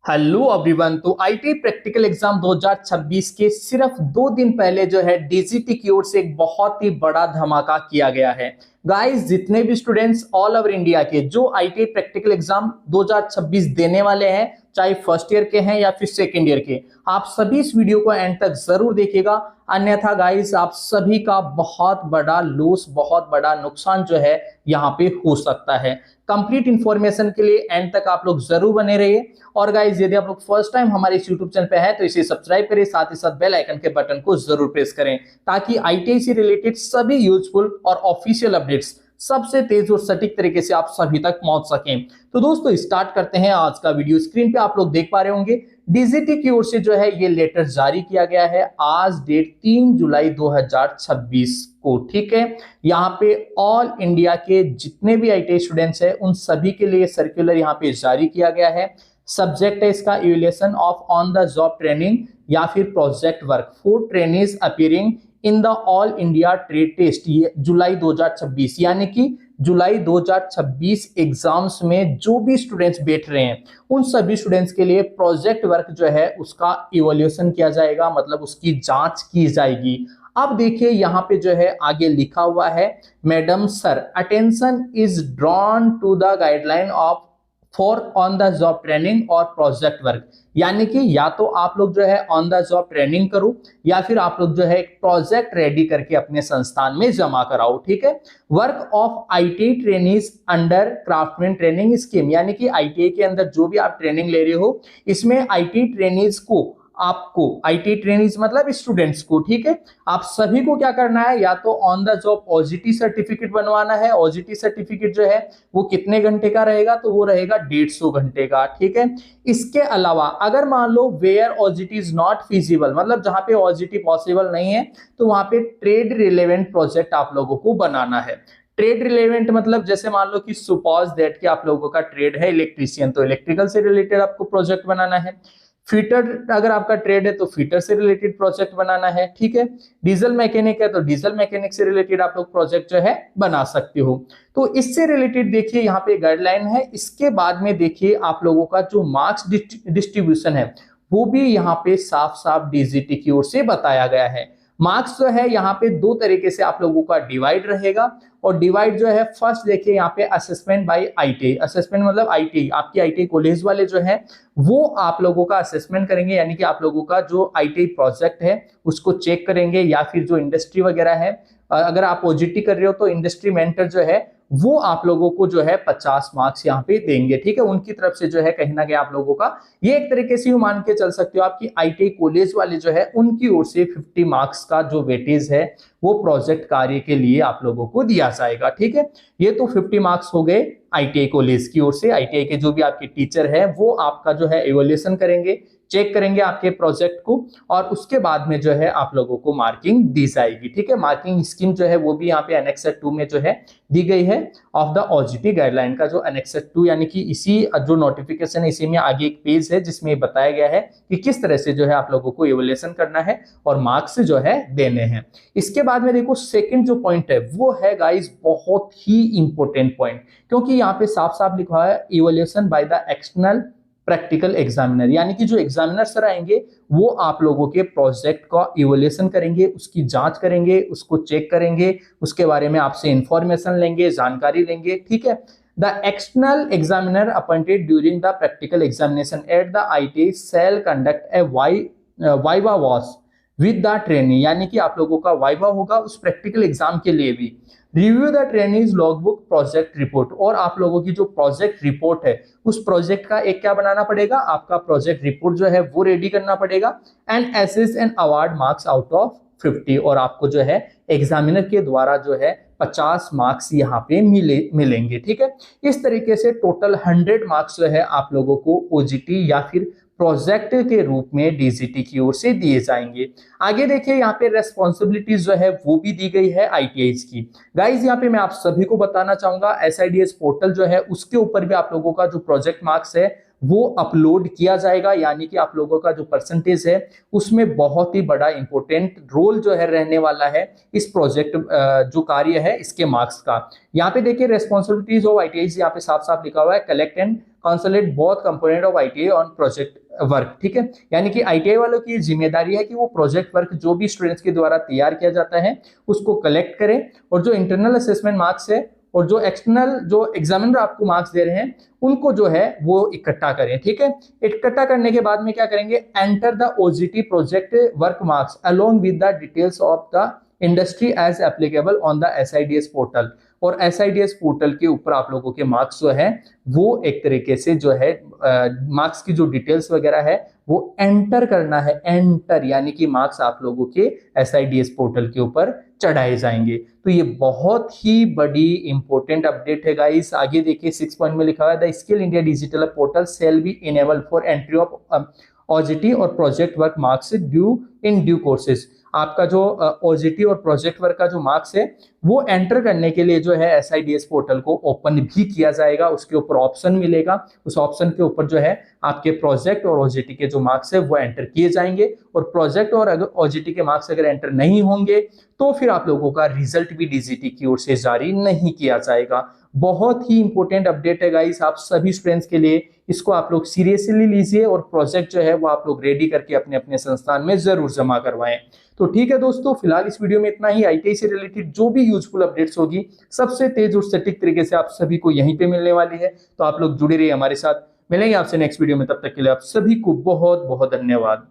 Hello everyone. तो IT practical exam 2026 के सिर्फ 2 दिन पहले जो है डीजीटी की ओर से एक बहुत ही बड़ा धमाका किया गया है। गाइस, जितने भी स्टूडेंट्स ऑल ओवर इंडिया के जो आईटी प्रैक्टिकल एग्जाम 2026 देने वाले हैं, चाहे फर्स्ट ईयर के हैं या फिर सेकेंड ईयर के, आप सभी इस वीडियो को एंड तक जरूर देखिएगा। अन्यथा गाइस, आप सभी का बहुत बड़ा लॉस, बहुत बड़ा नुकसान जो है यहाँ पे हो सकता है। कंप्लीट इंफॉर्मेशन के लिए एंड तक आप लोग जरूर बने रहिए। और गाइस, यदि आप लोग फर्स्ट टाइम हमारे इस यूट्यूब चैनल पे हैं तो इसे सब्सक्राइब करें, साथ ही साथ बेल आइकन के बटन को जरूर प्रेस करें ताकि आईटीआई से रिलेटेड सभी यूजफुल और ऑफिशियल अपडेट्स सबसे तेज और सटीक तरीके से आप सभी तक पहुंच सकें। तो दोस्तों, स्टार्ट करते हैं आज का वीडियो। स्क्रीन पे आप लोग देख पा रहे होंगे डीजीटी की ओर से जो है ये लेटर जारी किया गया है आज डेट 3 जुलाई 2026 को। ठीक है, यहाँ पे ऑल इंडिया के जितने भी आईटीआई स्टूडेंट्स हैं उन सभी के लिए सर्कुलर यहाँ पे जारी किया गया है। सब्जेक्ट है इसका evaluation of on the job training या फिर project work for trainees appearing in the all India trade test, ये जुलाई 2026, यानी कि जुलाई 2026 एग्जाम्स में जो भी स्टूडेंट्स बैठ रहे हैं उन सभी स्टूडेंट्स के लिए प्रोजेक्ट वर्क जो है उसका इवैल्यूएशन किया जाएगा, मतलब उसकी जांच की जाएगी। अब देखिए यहाँ पे जो है आगे लिखा हुआ है, madam sir, attention is drawn to the guideline of for on the job training और प्रोजेक्ट वर्क, यानी कि या तो आप लोग जो है ऑन द जॉब ट्रेनिंग करो या फिर आप लोग जो है एक प्रोजेक्ट रेडी करके अपने संस्थान में जमा कराओ। ठीक है, work of ITI trainees under craftsman training scheme, यानी कि आईटीआई के अंदर जो भी आप ट्रेनिंग ले रहे हो इसमें आईटीआई ट्रेनीज को, आपको आईटी ट्रेनीज मतलब स्टूडेंट्स को, ठीक है, आप सभी को क्या करना है, या तो on the job OGT certificate बनवाना है। ओजीटी सर्टिफिकेट जो है वो कितने घंटे का रहेगा, तो वो रहेगा 150 घंटे का। ठीक है, इसके अलावा अगर मान लो where OGT is not feasible, मतलब जहां पे ओजीटी पॉसिबल नहीं है तो वहां पे ट्रेड रिलेवेंट प्रोजेक्ट आप लोगों को बनाना है। ट्रेड रिलेवेंट मतलब जैसे मान लो कि सपोज दैट कि आप लोगों का ट्रेड है इलेक्ट्रीशियन, तो इलेक्ट्रिकल से रिलेटेड आपको प्रोजेक्ट बनाना है। फीटर अगर आपका ट्रेड है तो फीटर से रिलेटेड प्रोजेक्ट बनाना है। ठीक है, डीजल मैकेनिक है तो डीजल मैकेनिक से रिलेटेड आप लोग प्रोजेक्ट जो है बना सकते हो। तो इससे रिलेटेड देखिए यहाँ पे गाइडलाइन है। इसके बाद में देखिए आप लोगों का जो मार्क्स डिस्ट्रीब्यूशन है वो भी यहाँ पे साफ साफ डीजीटी की ओर से बताया गया है। मार्क्स जो है यहाँ पे दो तरीके से आप लोगों का डिवाइड रहेगा। और डिवाइड जो है, फर्स्ट देखिए यहाँ पे असेसमेंट बाय आईटीआई, असेसमेंट मतलब आईटीआई, आपकी आईटीआई कॉलेज वाले जो है वो आप लोगों का असेसमेंट करेंगे, यानी कि आप लोगों का जो आईटीआई प्रोजेक्ट है उसको चेक करेंगे, या फिर जो इंडस्ट्री वगैरह है, अगर आप ओजीटी कर रहे हो तो इंडस्ट्री मेंटर जो है वो आप लोगों को जो है 50 मार्क्स यहाँ पे देंगे। ठीक है, उनकी तरफ से जो है कहीं ना कहीं आप लोगों का ये एक तरीके से मान के चल सकते हो आपकी आईटीआई कॉलेज वाले जो है उनकी ओर से 50 मार्क्स का जो वेटेज है वो प्रोजेक्ट कार्य के लिए आप लोगों को दिया जाएगा। ठीक है, ये तो 50 मार्क्स हो गए आईटीआई कॉलेज की ओर से। आईटीआई के जो भी आपके टीचर है वो आपका जो है इवैल्यूएशन करेंगे, चेक करेंगे आपके प्रोजेक्ट को, और उसके बाद में जो है आप लोगों को मार्किंग दी जाएगी। ठीक है, मार्किंग स्कीम जो है वो भी यहाँ पे एनेक्सर 2 में जो है दी गई है ऑफ द ओजीटी गाइडलाइन का जो एनेक्सर 2, यानी कि इसी जो नोटिफिकेशन है इसी में आगे एक पेज है जिसमें बताया गया है कि किस तरह से जो है आप लोगों को इवैल्यूएशन करना है और मार्क्स जो है देने हैं। इसके बाद में देखो सेकंड जो पॉइंट है वो है गाइस बहुत ही इंपॉर्टेंट पॉइंट, क्योंकि यहाँ पे साफ साफ लिखा है evaluation by the external practical examiner, यानी कि जो एग्जामिनर सर आएंगे वो आप लोगों के प्रोजेक्ट का इवैल्यूएशन करेंगे, उसकी जांच करेंगे, उसको चेक करेंगे, उसके बारे में आपसे इंफॉर्मेशन लेंगे, जानकारी लेंगे। ठीक है, the external examiner appointed during the practical examination at the ITI shall conduct a viva voce with the trainee, यानी कि आप लोगों का वाइवा होगा उस प्रैक्टिकल एग्जाम के लिए भी। Review the trainees logbook project report, और आप लोगों की जो प्रोजेक्ट रिपोर्ट है उस प्रोजेक्ट का एक क्या बनाना पड़ेगा, आपका प्रोजेक्ट रिपोर्ट जो है वो रेडी करना पड़ेगा। And assess and award marks out of 50, और आपको जो है एग्जामिनर के द्वारा जो है 50 मार्क्स यहाँ पे मिलेंगे। ठीक है, इस तरीके से टोटल 100 मार्क्स जो है आप लोगों को ओजीटी या फिर प्रोजेक्ट के रूप में डीजीटी की ओर से दिए जाएंगे। आगे देखिए यहाँ पे रेस्पॉन्सिबिलिटीज जो है वो भी दी गई है आईटीआईज की। गाइज, यहाँ पे मैं आप सभी को बताना चाहूंगा एसआईडीएस पोर्टल जो है उसके ऊपर भी आप लोगों का जो प्रोजेक्ट मार्क्स है वो अपलोड किया जाएगा, यानी कि आप लोगों का जो परसेंटेज है उसमें बहुत ही बड़ा इंपॉर्टेंट रोल जो है रहने वाला है इस प्रोजेक्ट जो कार्य है इसके मार्क्स का। यहाँ पे देखिए रेस्पॉन्सिबिलिटीज ऑफ आईटीआई यहाँ पे साफ साफ लिखा हुआ है, collect and consolidate both component of ITI on project work, ठीक है। यानी कि आईटीआई वालों की जिम्मेदारी है कि वो प्रोजेक्ट वर्क जो भी स्टूडेंट्स के द्वारा तैयार किया जाता है उसको कलेक्ट करें, और जो इंटरनल असेसमेंट मार्क्स है और जो एक्सटर्नल जो एग्जामिनर आपको मार्क्स दे रहे हैं उनको जो है वो इकट्ठा करें, ठीक है। इकट्ठा करने के बाद में क्या करेंगे, enter the OGT project work marks along with the details of the industry as applicable on the SIDS portal. और एसआईडीएस पोर्टल के ऊपर आप लोगों के मार्क्स जो है वो एक तरीके से जो है मार्क्स की जो डिटेल्स वगैरह है वो एंटर करना है, एंटर यानी कि मार्क्स आप लोगों के एसआईडीएस पोर्टल के ऊपर चढ़ाए जाएंगे। तो ये बहुत ही बड़ी इंपॉर्टेंट अपडेट है गाइस। आगे देखिए 6 पॉइंट में लिखा हुआ है the Skill India digital portal shall be enabled for entry of OGT और project work marks due in due courses. आपका जो ओजीटी और प्रोजेक्ट वर्क का जो मार्क्स है वो एंटर करने के लिए जो है एसआईडीएस पोर्टल को ओपन भी किया जाएगा, उसके ऊपर ऑप्शन मिलेगा, उस ऑप्शन के ऊपर जो है आपके प्रोजेक्ट और ओजीटी के जो मार्क्स है वो एंटर किए जाएंगे। और प्रोजेक्ट और अगर ओजीटी के मार्क्स अगर एंटर नहीं होंगे तो फिर आप लोगों का रिजल्ट भी डीजीटी की ओर से जारी नहीं किया जाएगा। बहुत ही इंपॉर्टेंट अपडेट है गाइस आप सभी स्टूडेंट्स के लिए, इसको आप लोग सीरियसली लीजिए और प्रोजेक्ट जो है वो आप लोग रेडी करके अपने अपने संस्थान में जरूर जमा करवाएं। तो ठीक है दोस्तों, फिलहाल इस वीडियो में इतना ही। आईटीआई से रिलेटेड जो भी यूजफुल अपडेट्स होगी सबसे तेज और सटीक तरीके से आप सभी को यहीं पे मिलने वाली है, तो आप लोग जुड़े रहिए हमारे साथ। मिलेंगे आपसे नेक्स्ट वीडियो में, तब तक के लिए आप सभी को बहुत बहुत धन्यवाद।